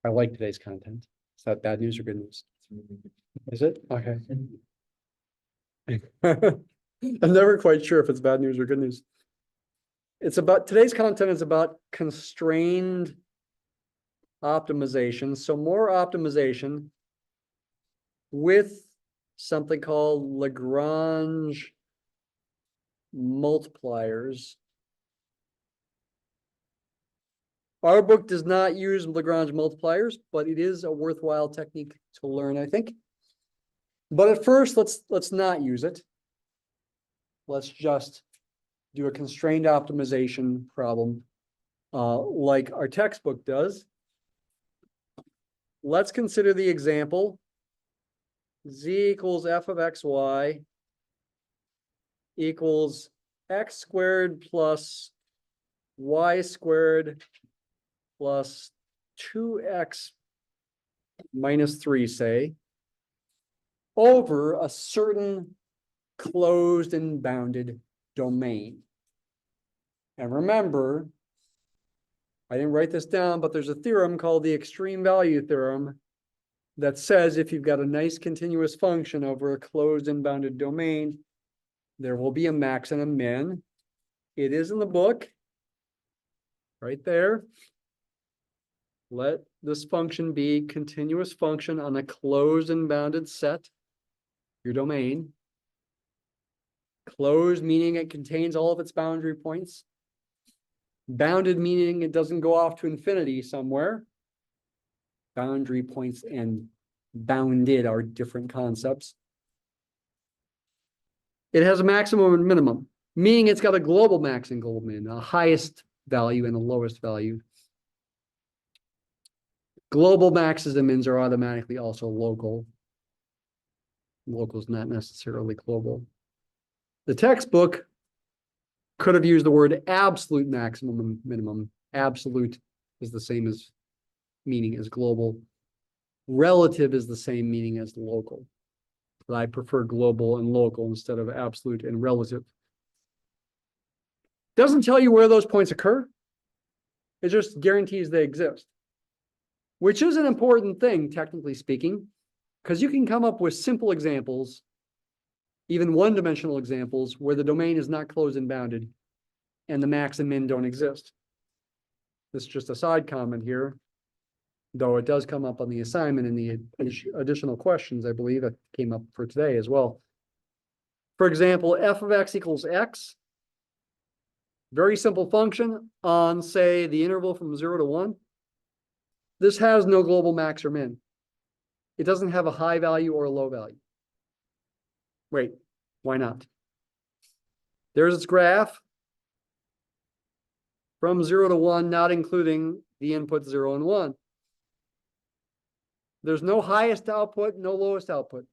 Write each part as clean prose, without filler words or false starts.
I like today's content. Is that bad news or good news? Is it? Okay. I'm never quite sure if it's bad news or good news. It's about, today's content is about constrained optimization. So more optimization with something called Lagrange multipliers. Our book does not use Lagrange multipliers, but it is a worthwhile technique to learn, I think. But at first, let's not use it. Let's just do a constrained optimization problem like our textbook does. Let's consider the example z equals f of xy equals x squared plus y squared plus 2x minus 3, say, over a certain closed and bounded domain. And remember, I didn't write this down, but there's a theorem called the extreme value theorem that says if you've got a nice continuous function over a closed and bounded domain, there will be a max and a min. It is in the book, right there. Let this function be continuous function on a closed and bounded set, your domain. Closed meaning it contains all of its boundary points. Bounded meaning it doesn't go off to infinity somewhere. Boundary points and bounded are different concepts. It has a maximum and minimum, meaning it's got a global max and global min, a highest value and a lowest value. Global maxes and mins are automatically also local. Local is not necessarily global. The textbook could have used the word absolute maximum and minimum. Absolute is the same as meaning as global. Relative is the same meaning as local. But I prefer global and local instead of absolute and relative. Doesn't tell you where those points occur. It just guarantees they exist, which is an important thing, technically speaking, because you can come up with simple examples, even one-dimensional examples, where the domain is not closed and bounded, and the max and min don't exist. This is just a side comment here, though it does come up on the assignment in the additional questions, I believe, that came up for today as well. For example, f of x equals x. Very simple function on, say, the interval from 0 to 1. This has no global max or min. It doesn't have a high value or a low value. Wait, why not? There's its graph from 0 to 1, not including the input 0 and 1. There's no highest output, no lowest output.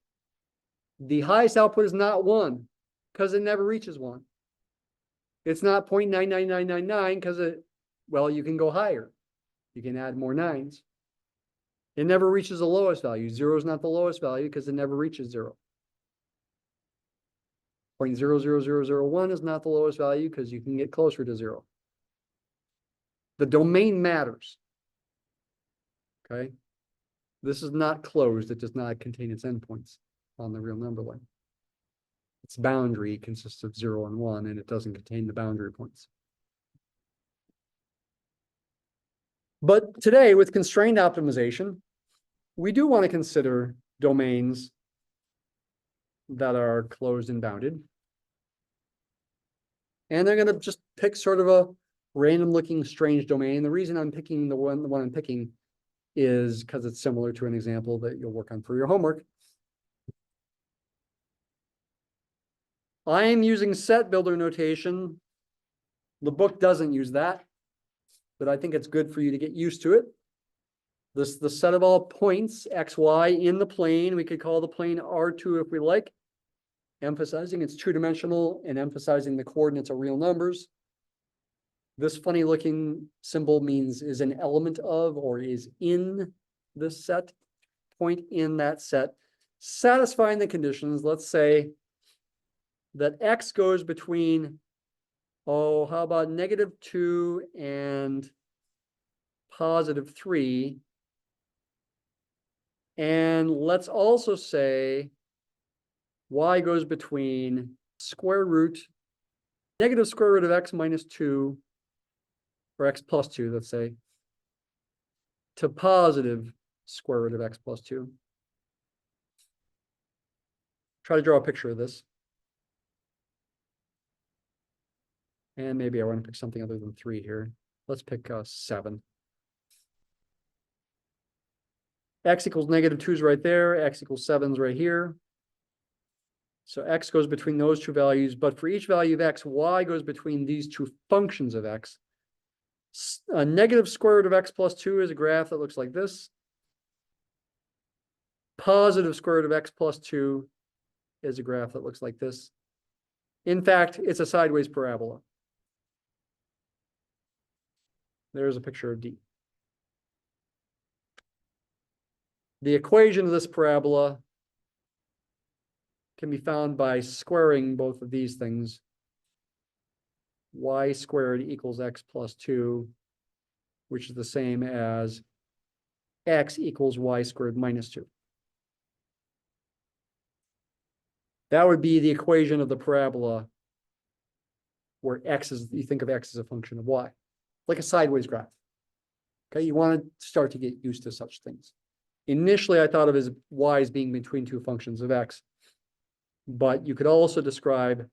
The highest output is not 1 because it never reaches 1. It's not 0.99999 because well, you can go higher. You can add more nines. It never reaches the lowest value. 0 is not the lowest value because it never reaches 0. 0.00001 is not the lowest value because you can get closer to 0. The domain matters. Okay. This is not closed. It does not contain its endpoints on the real number line. Its boundary consists of 0 and 1, and it doesn't contain the boundary points. But today, with constrained optimization, we do want to consider domains that are closed and bounded. And they're going to just pick sort of a random looking strange domain. The reason I'm picking the one I'm picking is because it's similar to an example that you'll work on for your homework. I am using set builder notation. The book doesn't use that, but I think it's good for you to get used to it. This is the set of all points, x, y, in the plane. We could call the plane R2 if we like, emphasizing it's two-dimensional and emphasizing the coordinates are real numbers. This funny looking symbol means is an element of or is in this set, point in that set, satisfying the conditions. Let's say that x goes between, how about -2 and +3 And let's also say y goes between square root, negative square root of x minus 2, or x plus 2, let's say, to positive square root of x plus 2. Try to draw a picture of this. And maybe I want to pick something other than 3 here. Let's pick 7. X equals negative 2 is right there. X equals 7 is right here. So x goes between those two values. But for each value of x, y goes between these two functions of x. A negative square root of x plus 2 is a graph that looks like this. Positive square root of x plus 2 is a graph that looks like this. In fact, it's a sideways parabola. There's a picture of D. The equation of this parabola can be found by squaring both of these things. Y squared equals x plus 2, which is the same as x equals y squared minus 2. That would be the equation of the parabola where x is, you think of x as a function of y, like a sideways graph. Okay, you want to start to get used to such things. Initially, I thought of as y as being between two functions of x, but you could also describe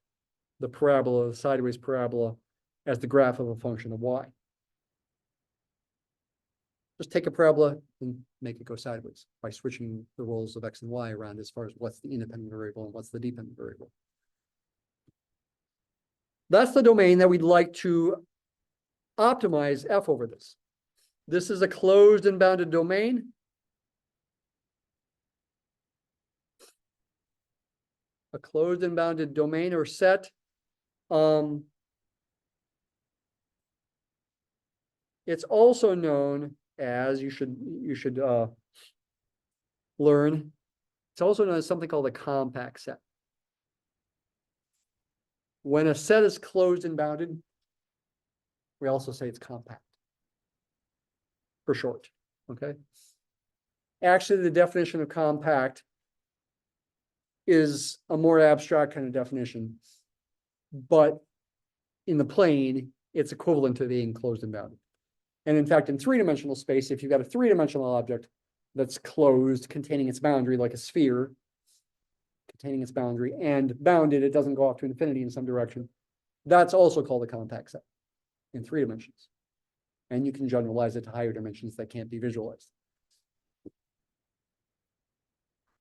the parabola, the sideways parabola, as the graph of a function of y. Just take a parabola and make it go sideways by switching the roles of x and y around as far as what's the independent variable and what's the dependent variable. That's the domain that we'd like to optimize f over this. This is a closed and bounded domain. A closed and bounded domain or set. It's also known as, you should learn, it's also known as something called a compact set. When a set is closed and bounded, we also say it's compact, for short, okay? Actually, the definition of compact is a more abstract kind of definition, but in the plane, it's equivalent to being closed and bounded. And in fact, in three-dimensional space, if you've got a three-dimensional object that's closed, containing its boundary, like a sphere, containing its boundary, and bounded, it doesn't go off to infinity in some direction, that's also called a compact set in 3 dimensions. And you can generalize it to higher dimensions that can't be visualized.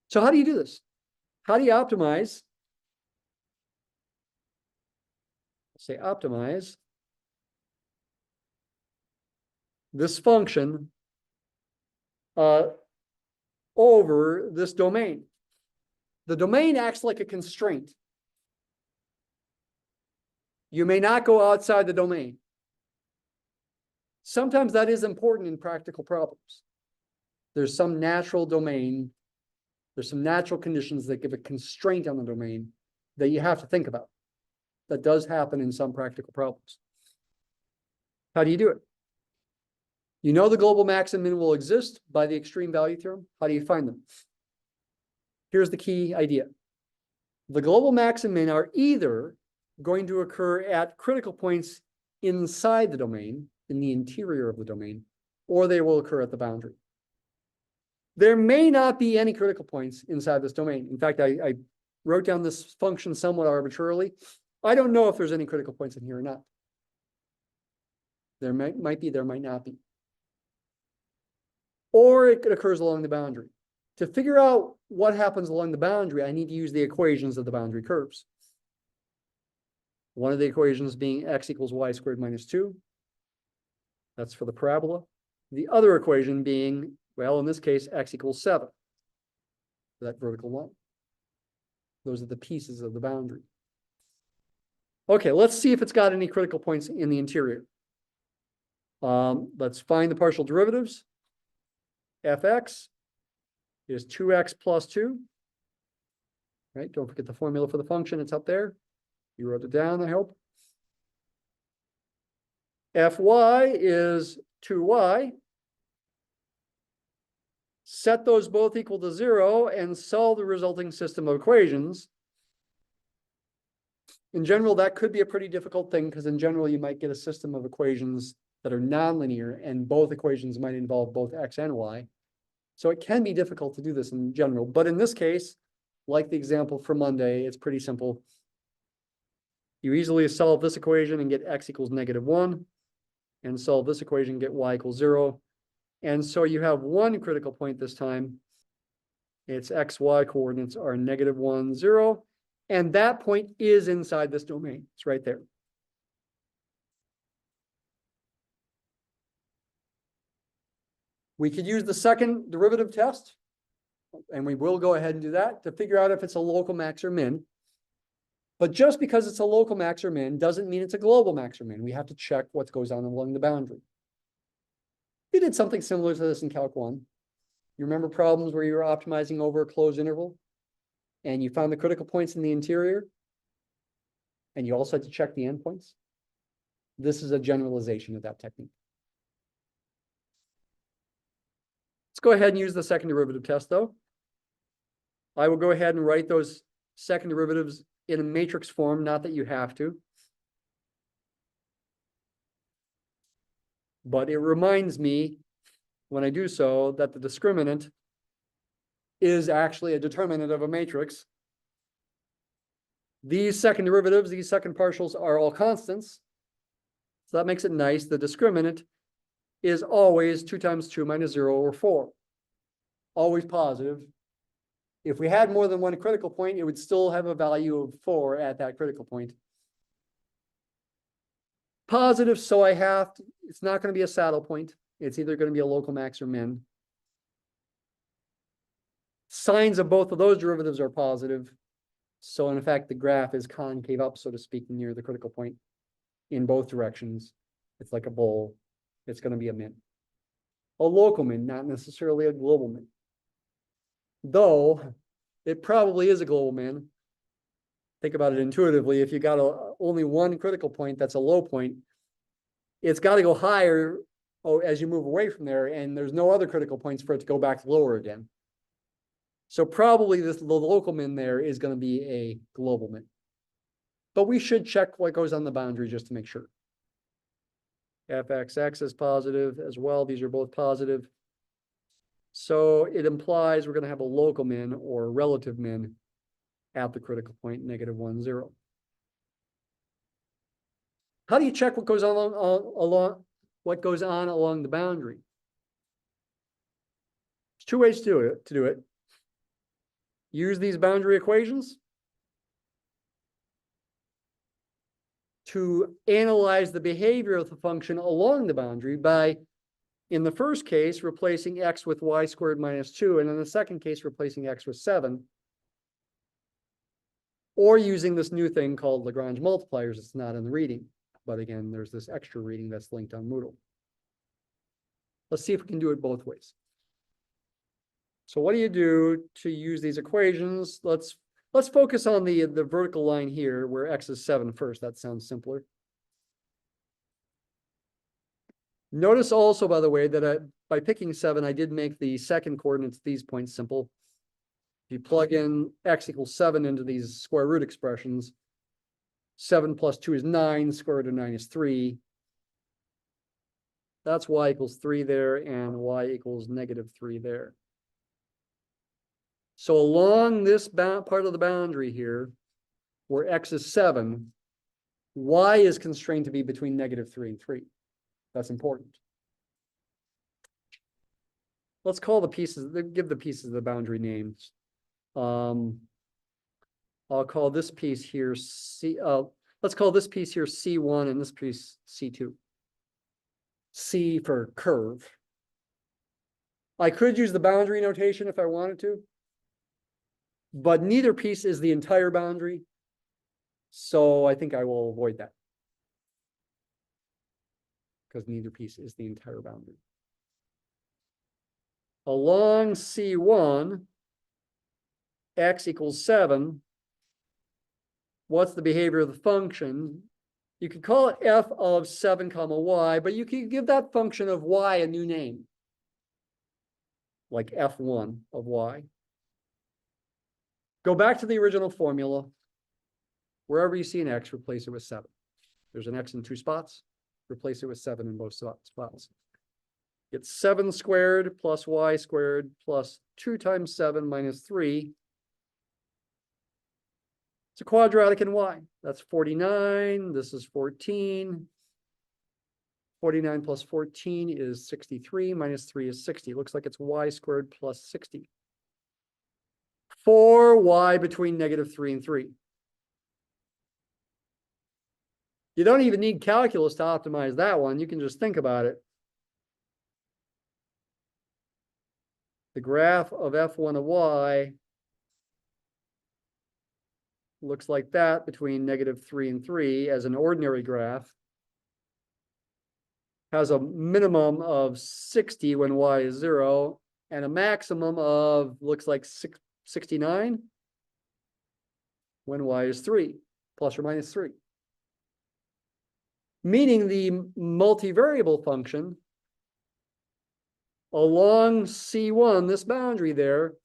So how do you do this? How do you optimize? Say optimize this function over this domain. The domain acts like a constraint. You may not go outside the domain. Sometimes that is important in practical problems. There's some natural domain. There's some natural conditions that give a constraint on the domain that you have to think about. That does happen in some practical problems. How do you do it? You know the global max and min will exist by the extreme value theorem. How do you find them? Here's the key idea. The global max and min are either going to occur at critical points inside the domain, in the interior of the domain, or they will occur at the boundary. There may not be any critical points inside this domain. In fact, I wrote down this function somewhat arbitrarily. I don't know if there's any critical points in here or not. There might be, there might not be. Or it occurs along the boundary. To figure out what happens along the boundary, I need to use the equations of the boundary curves. One of the equations being x equals y squared minus 2. That's for the parabola. The other equation being, well, in this case, x equals 7. That vertical line. Those are the pieces of the boundary. Okay, let's see if it's got any critical points in the interior. Let's find the partial derivatives. Fx is 2x plus 2. Right? Don't forget the formula for the function. It's up there. You wrote it down, I hope. Fy is 2y. set those both equal to 0, and solve the resulting system of equations. In general, that could be a pretty difficult thing, because in general, you might get a system of equations that are nonlinear, and both equations might involve both x and y. So it can be difficult to do this in general. But in this case, like the example for Monday, it's pretty simple. You easily solve this equation and get x equals -1, and solve this equation and get y equals 0. And so you have one critical point this time. Its x, y coordinates are -1, 0. And that point is inside this domain. It's right there. We could use the second derivative test, and we will go ahead and do that to figure out if it's a local max or min. But just because it's a local max or min doesn't mean it's a global max or min. We have to check what goes on along the boundary. We did something similar to this in Calc 1. You remember problems where you were optimizing over a closed interval, and you found the critical points in the interior, and you also had to check the endpoints? This is a generalization of that technique. Let's go ahead and use the second derivative test, though. I will go ahead and write those second derivatives in a matrix form, not that you have to. But it reminds me, when I do so, that the discriminant is actually a determinant of a matrix. These second derivatives, these second partials, are all constants. So that makes it nice. The discriminant is always 2 times 2 minus 0 or 4. Always positive. If we had more than one critical point, it would still have a value of 4 at that critical point. Positive, so I have to, it's not going to be a saddle point. It's either going to be a local max or min. Signs of both of those derivatives are positive. So in fact, the graph is concave up, so to speak, near the critical point in both directions. It's like a bowl. It's going to be a min. A local min, not necessarily a global min. Though it probably is a global min. Think about it intuitively. If you got only one critical point, that's a low point. It's got to go higher as you move away from there, and there's no other critical points for it to go back to lower again. So probably the local min there is going to be a global min. But we should check what goes on the boundary just to make sure. fxx is positive as well. These are both positive. So it implies we're going to have a local min or relative min at the critical point, -1, 0. How do you check what goes on along the boundary? There's 2 ways to do it. Use these boundary equations to analyze the behavior of the function along the boundary by, in the first case, replacing x with y squared minus 2, and in the second case, replacing x with 7. Or using this new thing called Lagrange multipliers. It's not in the reading, but again, there's this extra reading that's linked on Moodle. Let's see if we can do it both ways. So what do you do to use these equations? Let's focus on the vertical line here where x is 7 first. That sounds simpler. Notice also, by the way, that by picking 7, I did make the second coordinates, these points, simple. If you plug in x equals 7 into these square root expressions, 7 plus 2 is 9, square root of 9 is 3. That's y equals 3 there, and y equals -3 there. So along this part of the boundary here, where x is 7, y is constrained to be between -3 and 3. That's important. Let's call the pieces, give the pieces of the boundary names. I'll call this piece here C. Let's call this piece here C1 and this piece C2. C for curve. I could use the boundary notation if I wanted to, but neither piece is the entire boundary, so I think I will avoid that, because neither piece is the entire boundary. Along C1, x equals 7, what's the behavior of the function? You could call it f of 7 comma y, but you could give that function of y a new name. like f1 of y. Go back to the original formula. Wherever you see an x, replace it with 7. There's an x in 2 spots. Replace it with 7 in both spots. It's 7 squared plus y squared plus 2 times 7 minus 3. It's a quadratic in y. That's 49. This is 14. 49 plus 14 is 63. Minus 3 is 60. Looks like it's y squared plus 60. For y between -3 and 3. You don't even need calculus to optimize that one. You can just think about it. The graph of f1 of y looks like that between -3 and 3 as an ordinary graph. Has a minimum of 60 when y is 0 and a maximum of looks like 69 when y is 3, plus or minus 3. Meaning the multivariable function along C1, this boundary there,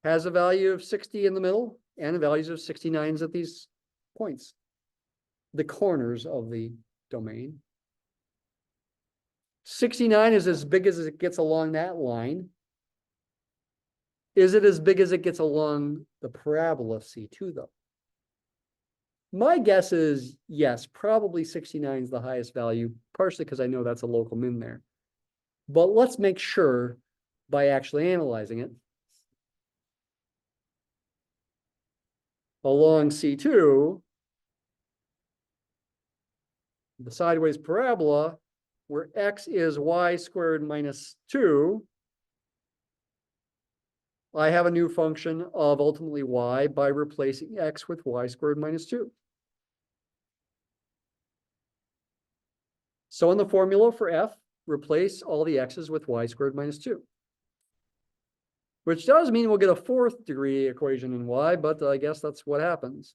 has a value of 60 in the middle and the values of 69s at these points, the corners of the domain. 69 is as big as it gets along that line. Is it as big as it gets along the parabola C2, though? My guess is yes, probably 69 is the highest value, partially because I know that's a local min there. But let's make sure by actually analyzing it. Along C2, the sideways parabola, where x is y squared minus 2, I have a new function of ultimately y by replacing x with y squared minus 2. So in the formula for f, replace all the x's with y squared minus 2. Which does mean we'll get a 4th degree equation in y, but I guess that's what happens.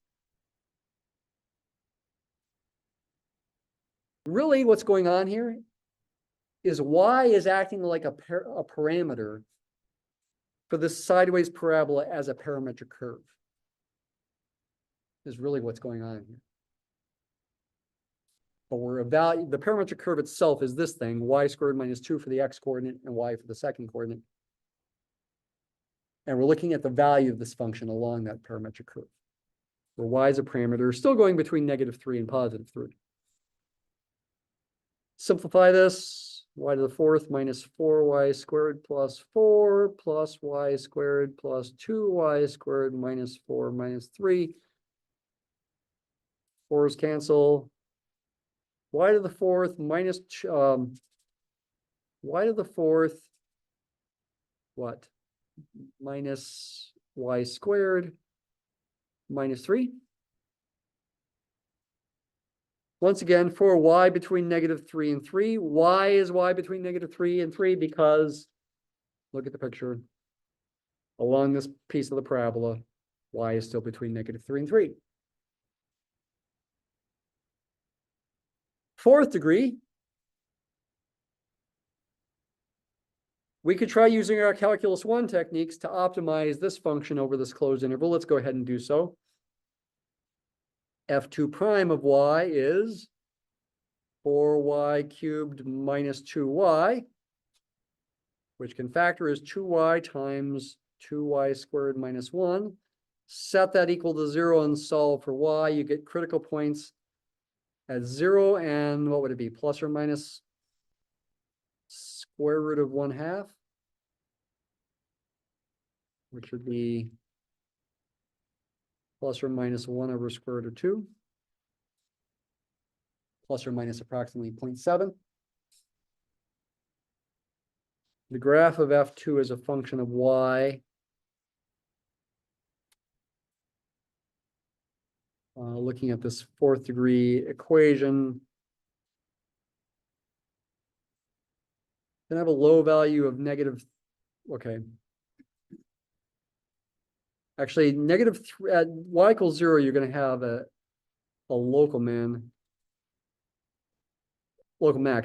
Really, what's going on here is y is acting like a parameter for this sideways parabola as a parametric curve. Is really what's going on here. But we're the parametric curve itself is this thing, y squared minus 2 for the x coordinate and y for the second coordinate. And we're looking at the value of this function along that parametric curve, where y is a parameter, still going between -3 and +3. Simplify this, y to the 4th minus 4y squared plus 4 plus y squared plus 2y squared minus 4 minus 3. 4's cancel. Y to the 4th minus y to the 4th, what? Minus y squared minus 3. Once again, for y between -3 and 3, why is y between -3 and 3? Because, look at the picture, along this piece of the parabola, y is still between -3 and 3. 4th degree, we could try using our calculus 1 techniques to optimize this function over this closed interval. Let's go ahead and do so. f2 prime of y is 4y cubed minus 2y, which can factor as 2y times 2y squared minus 1. Set that equal to 0 and solve for y. You get critical points at 0 and what would it be? Plus or minus square root of 1/2, which would be plus or minus 1 over square root of 2, plus or minus approximately 0.7. The graph of f2 is a function of y. Looking at this 4th degree equation, then have a low value of negative, okay. Actually, -3 at y equals 0, you're going to have a local max,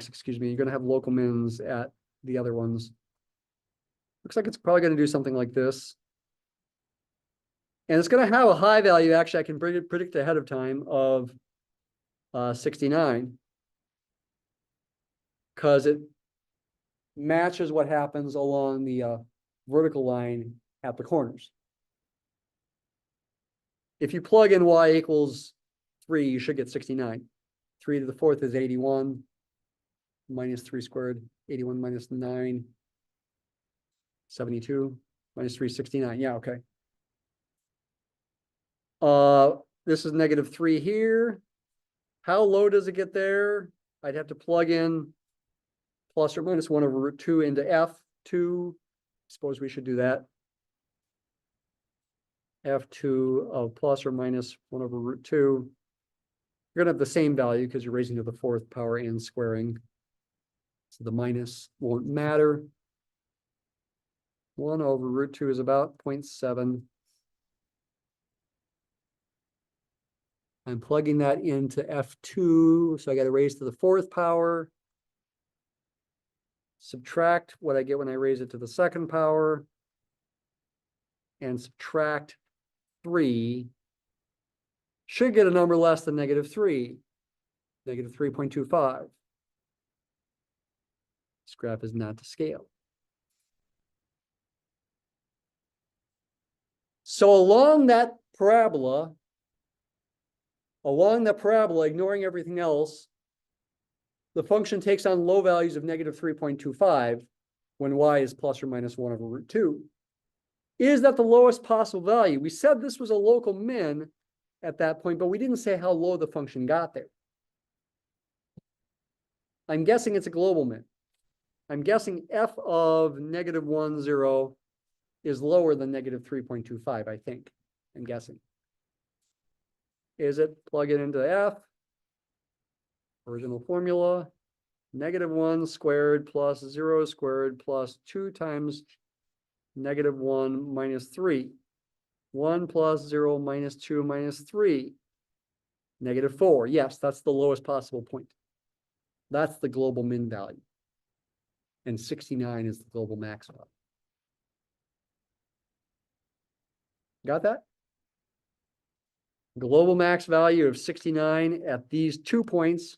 excuse me. You're going to have local mins at the other ones. Looks like it's probably going to do something like this. And it's going to have a high value, actually, I can predict ahead of time, of 69. Because it matches what happens along the vertical line at the corners. If you plug in y equals 3, you should get 69. 3 to the 4th is 81. Minus 3 squared. 81 minus 9. 72. Minus 3, 69. Yeah, okay. This is -3 here. How low does it get there? I'd have to plug in plus or minus 1 over root 2 into F2. Suppose we should do that. F2 of plus or minus 1 over root 2. You're going to have the same value because you're raising to the 4th power and squaring. So the minus won't matter. 1 over root 2 is about 0.7. I'm plugging that into F2, so I got to raise to the 4th power. Subtract what I get when I raise it to the 2nd power. And subtract 3. Should get a number less than -3. -3.25. This graph is not to scale. So along that parabola, ignoring everything else, the function takes on low values of -3.25 when y is plus or minus 1 over root 2. Is that the lowest possible value? We said this was a local min at that point, but we didn't say how low the function got there. I'm guessing it's a global min. I'm guessing f of -1, 0 is lower than -3.25, I think. I'm guessing. Is it? Plug it into f. Original formula. -1 squared plus 0 squared plus 2 times -1 minus 3. 1 plus 0 minus 2 minus 3. -4. Yes, that's the lowest possible point. That's the global min value. And 69 is the global max value. Got that? Global max value of 69 at these 2 points.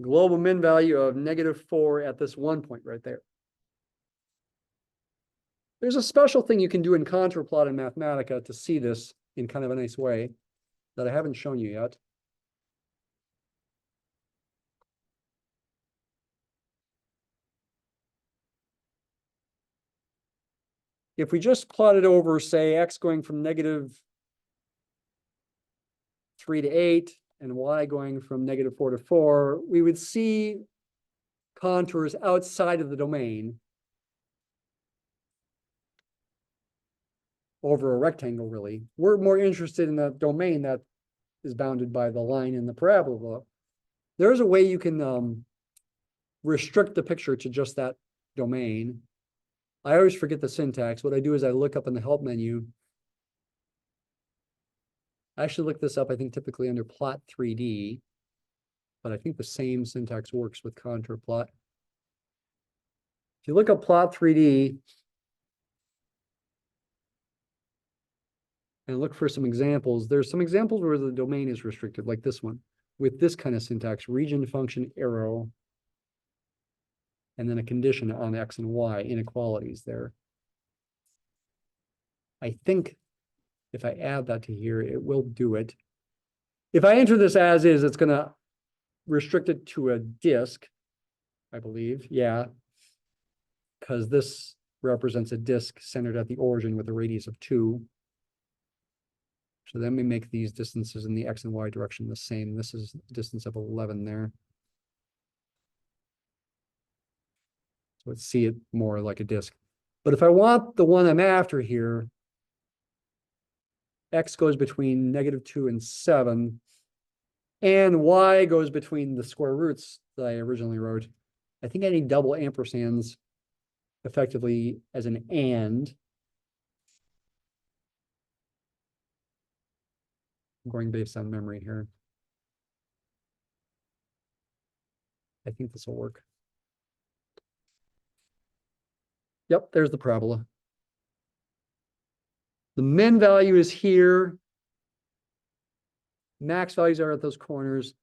Global min value of -4 at this 1 point right there. There's a special thing you can do in contour plot in Mathematica to see this in kind of a nice way that I haven't shown you yet. If we just plotted over, say, x going from -3 to 8 and y going from -4 to 4, we would see contours outside of the domain over a rectangle, really. We're more interested in the domain that is bounded by the line in the parabola. There's a way you can restrict the picture to just that domain. I always forget the syntax. What I do is I look up in the help menu. I actually look this up, I think, typically under plot 3D, but I think the same syntax works with contour plot. If you look up plot 3D and look for some examples, there's some examples where the domain is restricted, like this one, with this kind of syntax: region, function, arrow, and then a condition on x and y, inequalities there. I think if I add that to here, it will do it. If I enter this as is, it's going to restrict it to a disk, I believe. Yeah, because this represents a disk centered at the origin with a radius of 2. So then we make these distances in the x and y direction the same. This is a distance of 11 there. So let's see it more like a disk. But if I want the one I'm after here, x goes between -2 and 7, and y goes between the square roots that I originally wrote. I think I need double ampersands effectively as an and. I'm going based on memory here. I think this will work. Yep, there's the parabola. The min value is here. Max values are at those corners.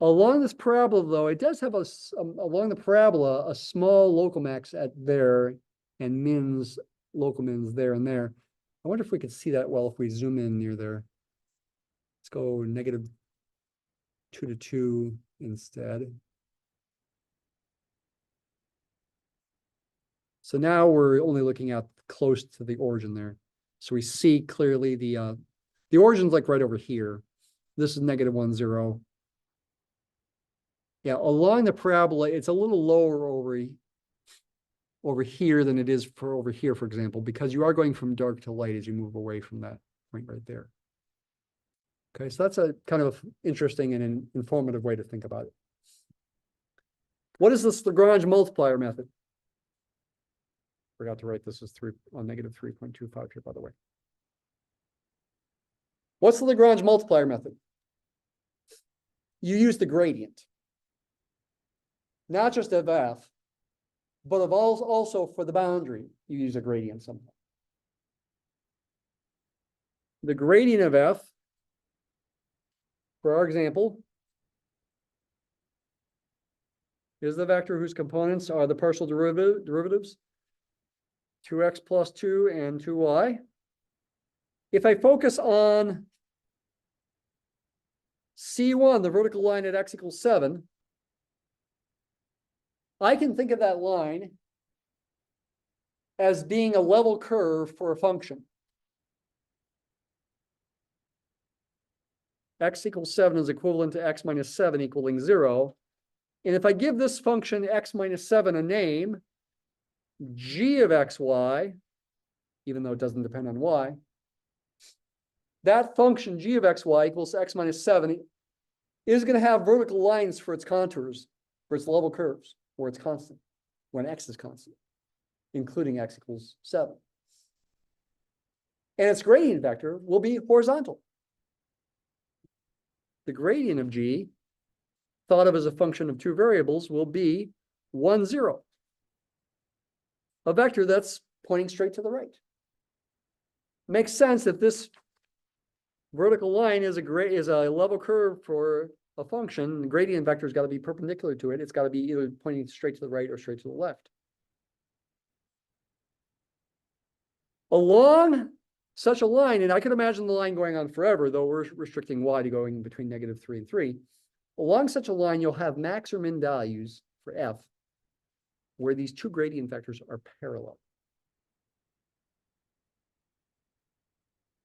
Along this parabola, though, it does have along the parabola a small local max at there and local mins there and there. I wonder if we could see that well if we zoom in near there. Let's go -2 to 2 instead. So now we're only looking at close to the origin there. So we see clearly the origin's like right over here. This is -1, 0. Yeah, along the parabola, it's a little lower over here than it is for over here, for example, because you are going from dark to light as you move away from that point right there. Okay, so that's a kind of interesting and an informative way to think about it. What is this Lagrange multiplier method? Forgot to write this as -3.25 here, by the way. What's the Lagrange multiplier method? You use the gradient, not just of f, but of also for the boundary, you use a gradient sometimes. The gradient of f, for our example, is the vector whose components are the partial derivatives, 2x plus 2 and 2y. If I focus on C1, the vertical line at x equals 7, I can think of that line as being a level curve for a function. X equals 7 is equivalent to x minus 7 equaling 0. And if I give this function x minus 7 a name, g of xy, even though it doesn't depend on y, that function g of xy equals x minus 7 is going to have vertical lines for its contours, for its level curves, where it's constant, when x is constant, including x equals 7. And its gradient vector will be horizontal. The gradient of g, thought of as a function of two variables, will be 1, 0. A vector that's pointing straight to the right. Makes sense that this vertical line is a level curve for a function. The gradient vector has got to be perpendicular to it. It's got to be either pointing straight to the right or straight to the left. Along such a line, and I can imagine the line going on forever, though we're restricting y to going between -3 and 3. Along such a line, you'll have max or min values for f where these two gradient vectors are parallel.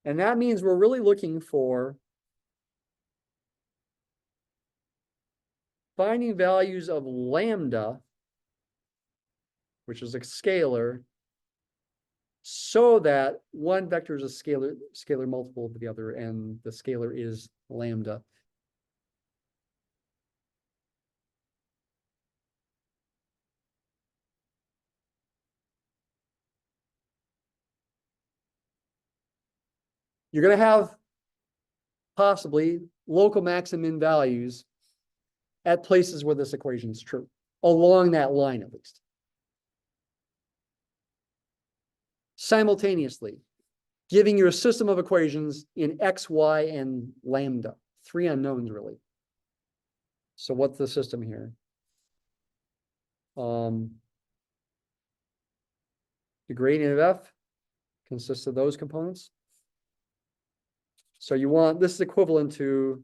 And that means we're really looking for finding values of lambda, which is a scalar, so that one vector is a scalar multiple of the other, and the scalar is lambda. You're going to have possibly local max and min values at places where this equation is true, along that line at least. Simultaneously, giving you a system of equations in x, y, and lambda, 3 unknowns really. So what's the system here? The gradient of f consists of those components. So you want, this is equivalent to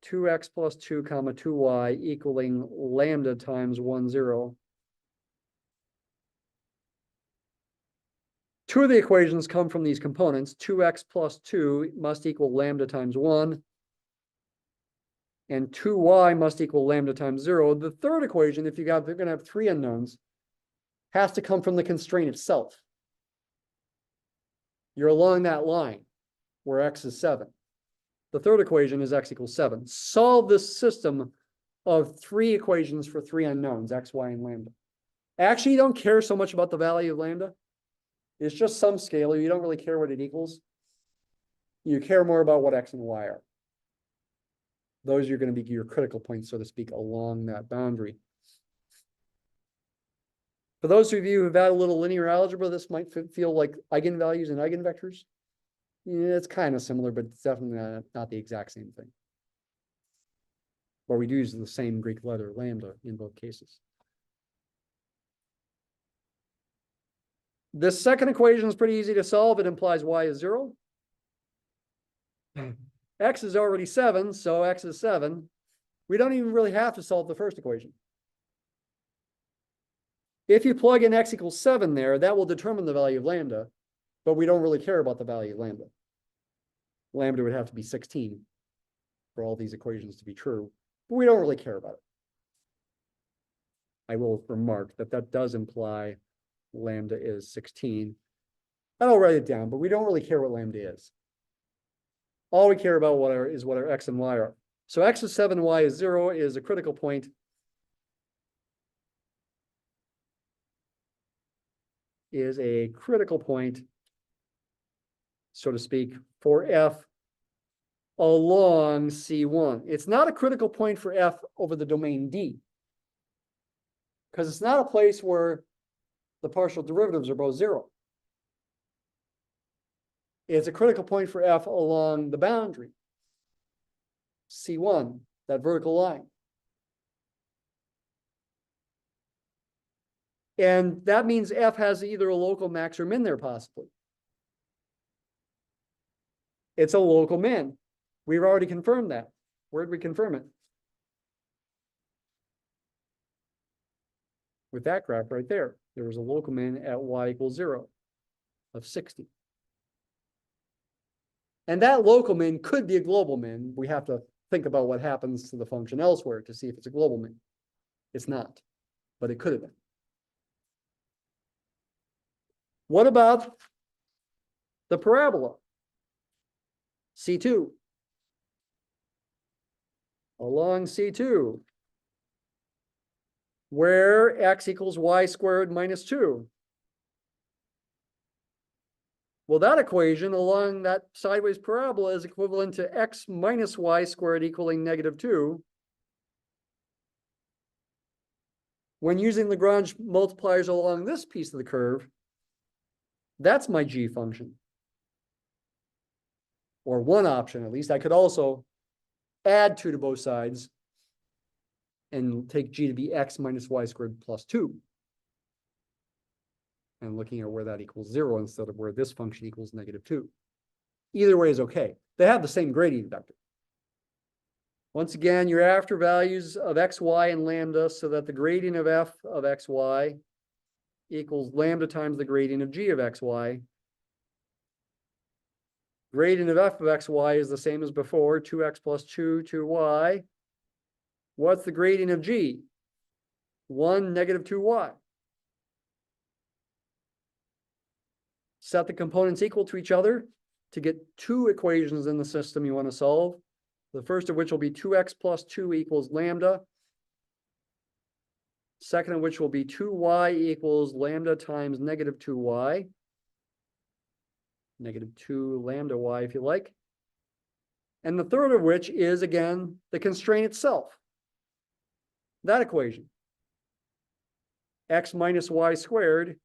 2x plus 2 comma 2y equaling lambda times 1, 0. Two of the equations come from these components. 2x plus 2 must equal lambda times 1. And 2y must equal lambda times 0. The third equation, if they're going to have 3 unknowns, has to come from the constraint itself. You're along that line where x is 7. The third equation is x equals 7. Solve this system of 3 equations for 3 unknowns, x, y, and lambda. Actually, you don't care so much about the value of lambda. It's just some scalar. You don't really care what it equals. You care more about what x and y are. Those are going to be your critical points, so to speak, along that boundary. For those of you who've had a little linear algebra, this might feel like eigenvalues and eigenvectors. Yeah, it's kind of similar, but it's definitely not the exact same thing. But we do use the same Greek letter, lambda, in both cases. This second equation is pretty easy to solve. It implies y is 0. X is already 7, so x is 7. We don't even really have to solve the first equation. If you plug in x equals 7 there, that will determine the value of lambda, but we don't really care about the value of lambda. Lambda would have to be 16 for all these equations to be true, but we don't really care about it. I will remark that that does imply lambda is 16. And I'll write it down, but we don't really care what lambda is. All we care about is what our x and y are. So x is 7, y is 0 is a critical point. Is a critical point, so to speak, for f along C1. It's not a critical point for f over the domain D, because it's not a place where the partial derivatives are both 0. It's a critical point for f along the boundary, C1, that vertical line. And that means f has either a local max or min there, possibly. It's a local min. We've already confirmed that. Where did we confirm it? With that graph right there. There was a local min at y equals 0 of 60. And that local min could be a global min. We have to think about what happens to the function elsewhere to see if it's a global min. It's not, but it could have been. What about the parabola? C2. Along C2, where x equals y squared minus 2. Well, that equation along that sideways parabola is equivalent to x minus y squared equaling -2. When using Lagrange multipliers along this piece of the curve, that's my g function. Or one option, at least. I could also add 2 to both sides and take g to be x minus y squared plus 2. And looking at where that equals 0 instead of where this function equals -2. Either way is okay. They have the same gradient vector. Once again, you're after values of x, y, and lambda so that the gradient of f of x, y equals lambda times the gradient of g of x, y. Gradient of f of x, y is the same as before, 2x plus 2, 2y. What's the gradient of g? 1, -2y. Set the components equal to each other to get 2 equations in the system you want to solve. The first of which will be 2x plus 2 equals lambda. Second of which will be 2y equals lambda times -2y. -2 lambda y, if you like. And the third of which is, again, the constraint itself. That equation. X minus y squared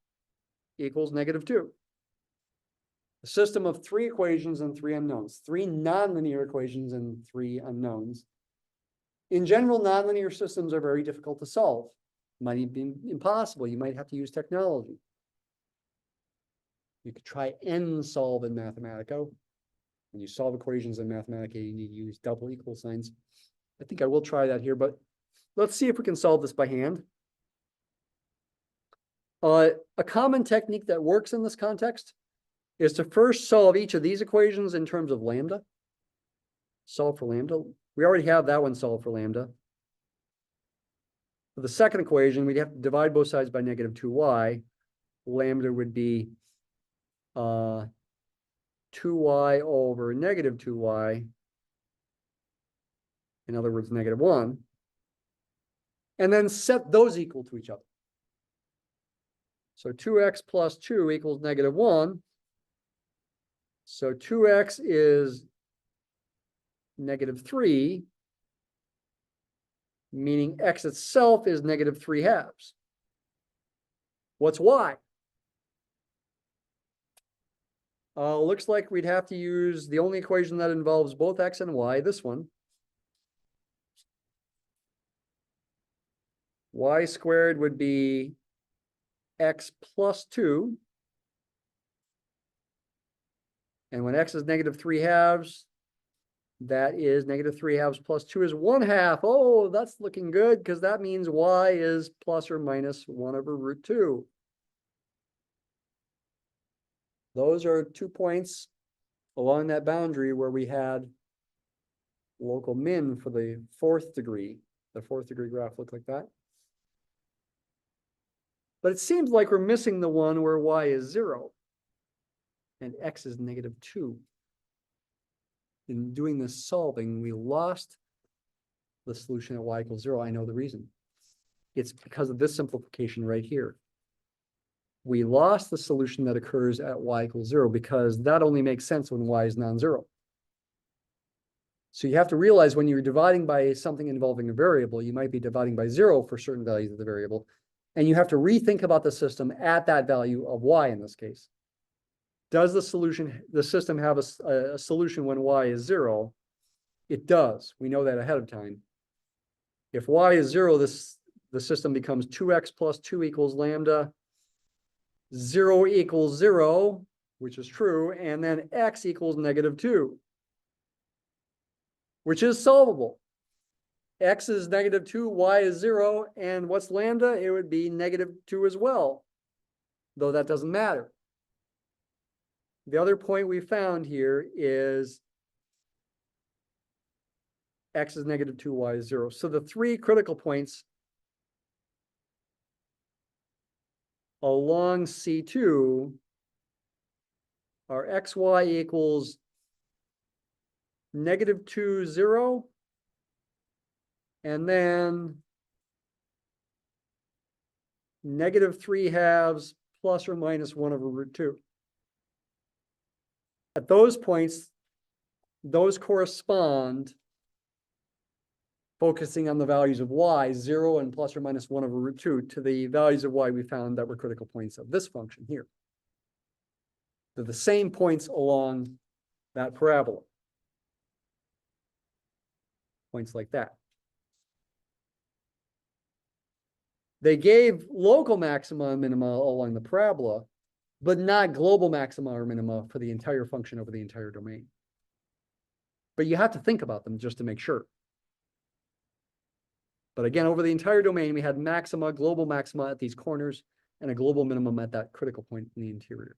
equals -2. A system of 3 equations and 3 unknowns. 3 nonlinear equations and 3 unknowns. In general, nonlinear systems are very difficult to solve. Might be impossible. You might have to use technology. You could try n-solve in Mathematica. When you solve equations in Mathematica, you need to use double equal signs. I think I will try that here, but let's see if we can solve this by hand. A common technique that works in this context is to first solve each of these equations in terms of lambda. Solve for lambda. We already have that one solved for lambda. For the second equation, we'd have to divide both sides by -2y. Lambda would be 2y over -2y. In other words, -1. And then set those equal to each other. So 2x plus 2 equals -1. So 2x is -3, meaning x itself is -3/2. What's y? Looks like we'd have to use the only equation that involves both x and y, this one. Y squared would be x plus 2. And when x is -3/2, that is -3/2 plus 2 is 1/2. Oh, that's looking good because that means y is plus or minus 1/√2. Those are 2 points along that boundary where we had local min for the 4th degree. The 4th degree graph looked like that. But it seems like we're missing the one where y is 0 and x is -2. In doing this solving, we lost the solution at y = 0. I know the reason. It's because of this simplification right here. We lost the solution that occurs at y = 0 because that only makes sense when y is non-zero. So you have to realize when you're dividing by something involving a variable, you might be dividing by 0 for certain values of the variable, and you have to rethink about the system at that value of y in this case. Does the system have a solution when y is 0? It does. We know that ahead of time. If y is 0, the system becomes 2x plus 2 equals lambda. 0 equals 0, which is true, and then x equals -2, which is solvable. X is -2, y is 0, and what's lambda? It would be -2 as well, though that doesn't matter. The other point we found here is x is -2, y is 0. So the 3 critical points along C2 are xy equals -2, 0, and then -3/2 plus or minus 1/√2. At those points, those correspond, focusing on the values of y, 0 and plus or minus 1/√2, to the values of y we found that were critical points of this function here. They're the same points along that parabola. Points like that. They gave local maxima and minima along the parabola, but not global maxima or minima for the entire function over the entire domain. But you have to think about them just to make sure. But again, over the entire domain, we had maxima, global maxima at these corners, and a global minimum at that critical point in the interior.